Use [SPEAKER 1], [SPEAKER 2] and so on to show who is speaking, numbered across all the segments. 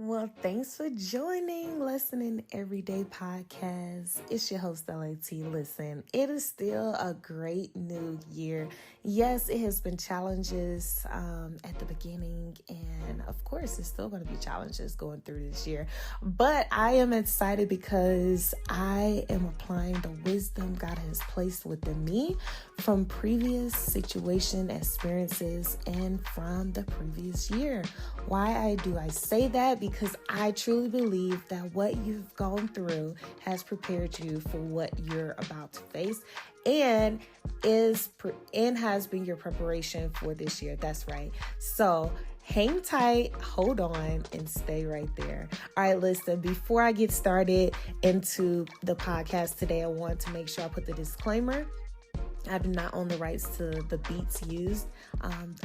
[SPEAKER 1] Well, thanks for joining Listening Everyday Podcast. It's your host, LAT. Listen, it is still a great new year. Yes, it has been challenges at the beginning, and of course, it's still going to be challenges going through this year. But I am excited because I am applying the wisdom God has placed within me from previous situation experiences and from the previous year. Why do I say that? Because I truly believe that what you've gone through has prepared you for what you're about to face and has been your preparation for this year. That's right. So hang tight, hold on, and stay right there. All right, listen, before I get started into the podcast today, I want to make sure I put the disclaimer. I do not own the rights to the beats used.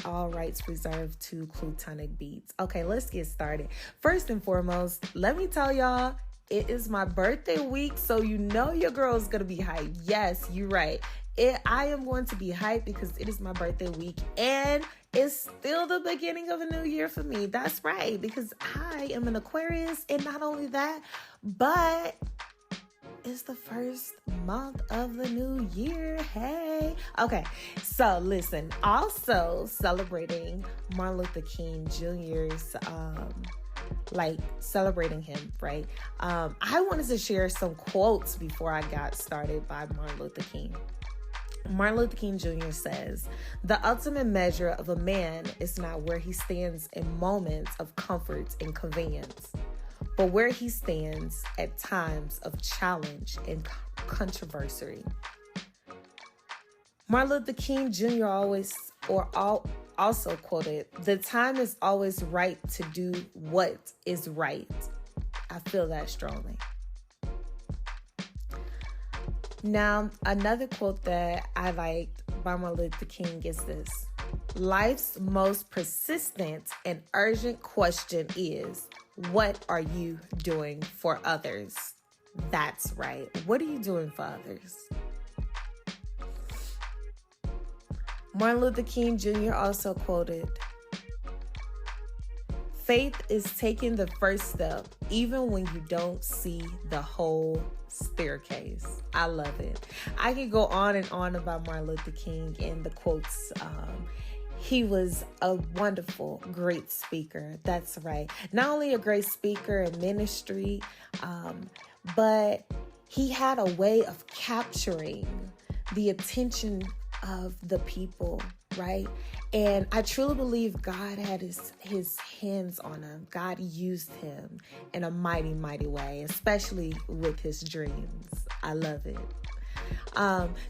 [SPEAKER 1] All rights reserved to Plutonic Beats. Okay, let's get started. First and foremost, let me tell y'all, it is my birthday week, so you know your girl is going to be hyped. Yes, you're right. I am going to be hyped because it is my birthday week and it's still the beginning of a new year for me. That's right, because I am an Aquarius, and not only that, but it's the first month of the new year. Hey. Okay. So listen, also celebrating Martin Luther King Jr.'s, celebrating him, right? I wanted to share some quotes before I got started by Martin Luther King. Martin Luther King Jr. says, "The ultimate measure of a man is not where he stands in moments of comfort and convenience, but where he stands at times of challenge and controversy." Martin Luther King Jr. also quoted, "The time is always right to do what is right." I feel that strongly. Now, another quote that I liked by Martin Luther King is this: "Life's most persistent and urgent question is, what are you doing for others?" That's right. What are you doing for others? Martin Luther King Jr. also quoted, "Faith is taking the first step, even when you don't see the whole staircase." I love it. I could go on and on about Martin Luther King and the quotes. He was a wonderful, great speaker. That's right. Not only a great speaker in ministry, but he had a way of capturing the attention of the people, right? And I truly believe God had his hands on him. God used him in a mighty, mighty way, especially with his dreams. I love it.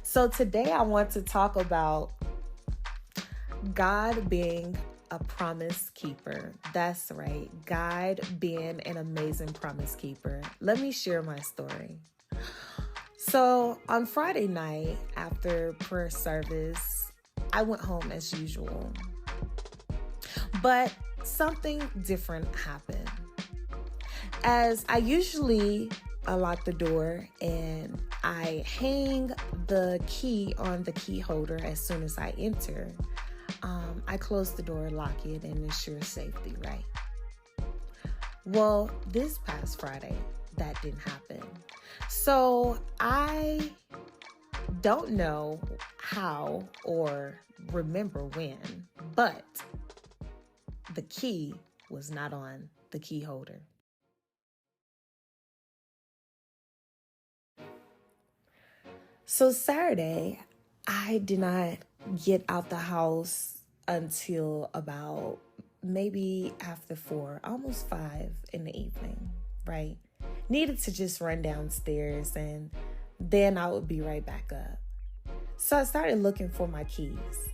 [SPEAKER 1] So today I want to talk about God being a promise keeper. That's right. God being an amazing promise keeper. Let me share my story. So on Friday night after prayer service, I went home as usual. But something different happened. As I usually unlock the door and I hang the key on the key holder as soon as I enter, I close the door, lock it, and ensure safety, right? Well, this past Friday, that didn't happen. So I don't know how or remember when, but the key was not on the key holder. So Saturday, I did not get out the house until about maybe after 4, almost 5 in the evening, right? Needed to just run downstairs and then I would be right back up. So I started looking for my keys.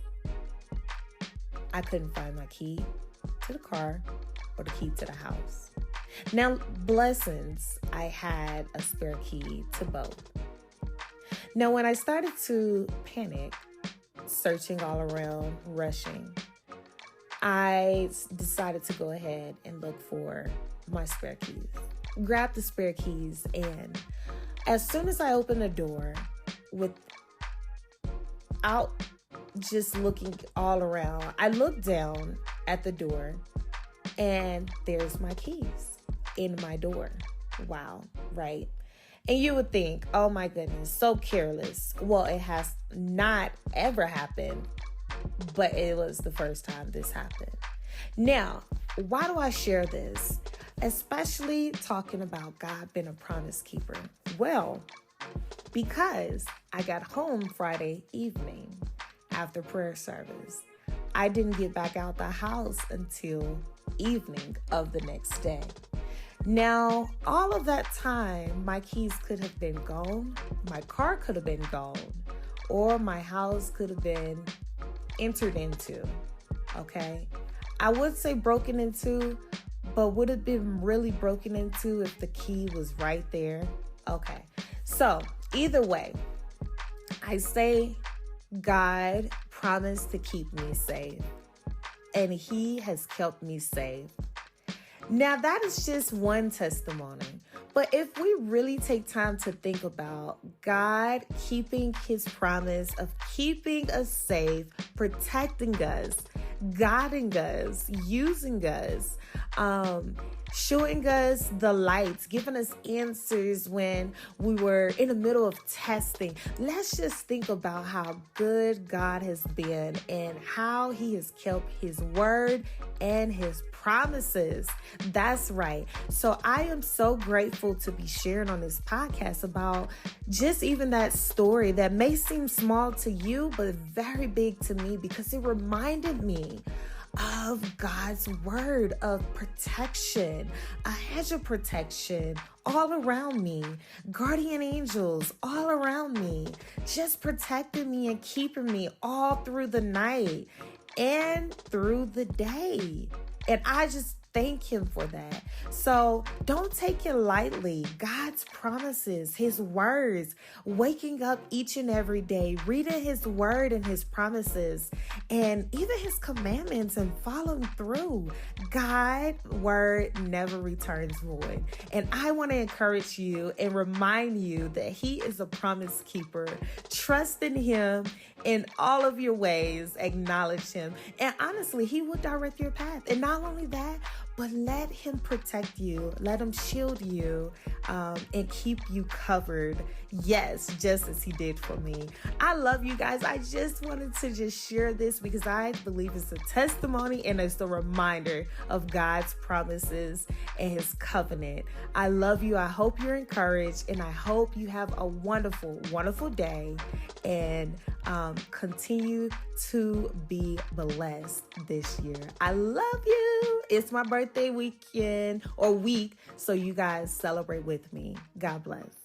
[SPEAKER 1] I couldn't find my key to the car or the key to the house. Now, blessings, I had a spare key to both. Now, when I started to panic, searching all around, rushing, I decided to go ahead and look for my spare keys. Grabbed the spare keys, and as soon as I opened the door, without just looking all around, I looked down at the door, and there's my keys. in my door. Wow, right? And you would think, oh my goodness, so careless. Well, it has not ever happened, but it was the first time this happened. Now, why do I share this? Especially talking about God being a promise keeper. Well, because I got home Friday evening after prayer service. I didn't get back out the house until evening of the next day. Now, all of that time, my keys could have been gone, my car could have been gone, or my house could have been entered into, okay? I would say broken into, but would have been really broken into if the key was right there? Okay, so either way, I say God promised to keep me safe, and He has kept me safe. Now, that is just one testimony. But if we really take time to think about God keeping His promise of keeping us safe, protecting us, guiding us, using us, showing us the lights, giving us answers when we were in the middle of testing. Let's just think about how good God has been and how He has kept His word and His promises. That's right. So I am so grateful to be sharing on this podcast about just even that story that may seem small to you, but very big to me, because it reminded me of God's word of protection, a hedge of protection all around me, guardian angels all around me, just protecting me and keeping me all through the night and through the day. And I just thank Him for that. So don't take it lightly. God's promises, His words, waking up each and every day, reading His word and His promises, and even His commandments and following through. God's word never returns void. And I want to encourage you and remind you that He is a promise keeper. Trust in Him in all of your ways. Acknowledge Him. And honestly, He will direct your path. And not only that, but let Him protect you. Let Him shield you and keep you covered. Yes, just as He did for me. I love you guys. I just wanted to just share this because I believe it's a testimony and it's a reminder of God's promises and His covenant. I love you. I hope you're encouraged, and I hope you have a wonderful, wonderful day, and continue to be blessed this year. I love you. It's my birthday weekend or week, so you guys celebrate with me. God bless.